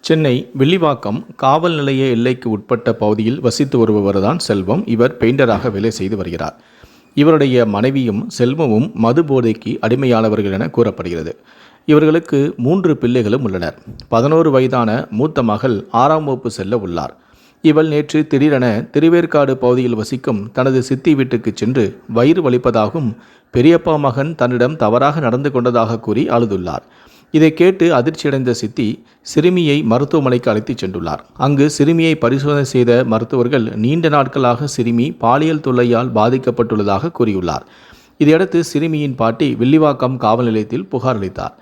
சென்னை வில்லிவாக்கம் காவல் நிலைய எல்லைக்கு உட்பட்ட பகுதியில் வசித்து வருபவர்தான் செல்வம். இவர் பெயிண்டராக வேலை செய்து வருகிறார். இவருடைய மனைவியும் செல்வமும் மது போதைக்கு அடிமையானவர்கள் என கூறப்படுகிறது. இவர்களுக்கு 3 பிள்ளைகளும் உள்ளனர். 11 வயதான மூத்த மகள் 6ஆம் வகுப்பு செல்ல உள்ளார். இவள் நேற்று திடீரென திருவேற்காடு பகுதியில் வசிக்கும் தனது சித்தி வீட்டுக்கு சென்று வயிறு வலிப்பதாகவும் பெரியப்பா மகன் தன்னிடம் தவறாக நடந்து கொண்டதாக கூறி அழுதுள்ளார். இதை கேட்டு அதிர்ச்சியடைந்த சித்தி சிறுமியை மருத்துவமனைக்கு அழைத்துச் சென்றுள்ளார். அங்கு சிறுமியை பரிசோதனை செய்த மருத்துவர்கள் நீண்ட நாட்களாக சிறுமி பாலியல் தொல்லையால் பாதிக்கப்பட்டுள்ளதாக கூறியுள்ளார். இதையடுத்து சிறுமியின் பாட்டி வில்லிவாக்கம் காவல் நிலையத்தில் புகார் அளித்தார்.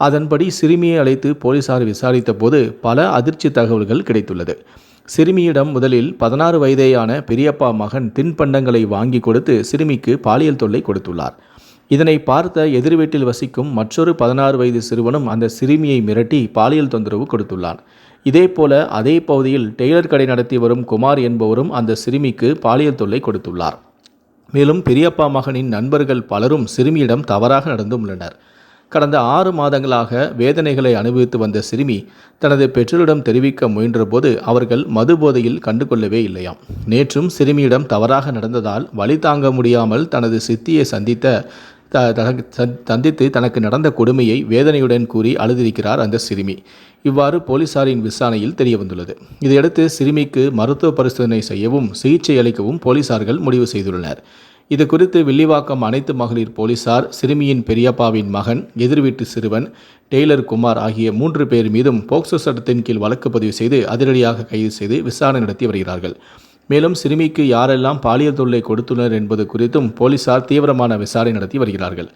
அதன்படி சிறுமியை அழைத்து போலீசார் விசாரித்த போது பல அதிர்ச்சி தகவல்கள் கிடைத்துள்ளது. சிறுமியிடம் முதலில் 16 வயதேயான பெரியப்பா மகன் தின்பண்டங்களை வாங்கி கொடுத்து சிறுமிக்கு பாலியல் தொல்லை கொடுத்துள்ளார். இதனை பார்த்த எதிர் வீட்டில் வசிக்கும் மற்றொரு 16 வயது சிறுவனும் அந்த சிறுமியை மிரட்டி பாலியல் தொந்தரவு கொடுத்துள்ளார். இதேபோல அதே பகுதியில் டெய்லர் கடை நடத்தி வரும் குமார் என்பவரும் அந்த சிறுமிக்கு பாலியல் தொல்லை கொடுத்துள்ளார். மேலும் பெரியப்பா மகனின் நண்பர்கள் பலரும் சிறுமியிடம் தவறாக நடந்துள்ளனர். கடந்த 6 மாதங்களாக வேதனைகளை அனுபவித்து வந்த சிறுமி தனது பெற்றோரிடம் தெரிவிக்க முயன்றபோது அவர்கள் மது போதையில் கண்டுகொள்ளவே இல்லையாம். நேற்றும் சிறுமியிடம் தவறாக நடந்ததால் வலி தாங்க முடியாமல் தனது சித்தியை சந்தித்து தனக்கு நடந்த கொடுமையை வேதனையுடன் கூறி அழுதிருக்கிறார் அந்த சிறுமி. இவ்வாறு போலீசாரின் விசாரணையில் தெரியவந்துள்ளது. இதையடுத்து சிறுமிக்கு மருத்துவ பரிசோதனை செய்யவும் சிகிச்சை அளிக்கவும் போலீசார்கள் முடிவு செய்துள்ளனர். இது குறித்து வில்லிவாக்கம் அனைத்து மகளிர் போலீசார் சிறுமியின் பெரியப்பாவின் மகன், எதிர்வீட்டு சிறுவன், டெய்லர் குமார் ஆகிய 3 பேர் மீதும் போக்சோ சட்டத்தின் கீழ் வழக்கு பதிவு செய்து அதிரடியாக கைது செய்து விசாரணை நடத்தி வருகிறார்கள். மேலும் சிறுமிக்கு யாரெல்லாம் பாலியல் தொல்லை கொடுத்துள்ளனர் என்பது குறித்தும் போலீசார் தீவிரமான விசாரணை நடத்தி வருகிறார்கள்.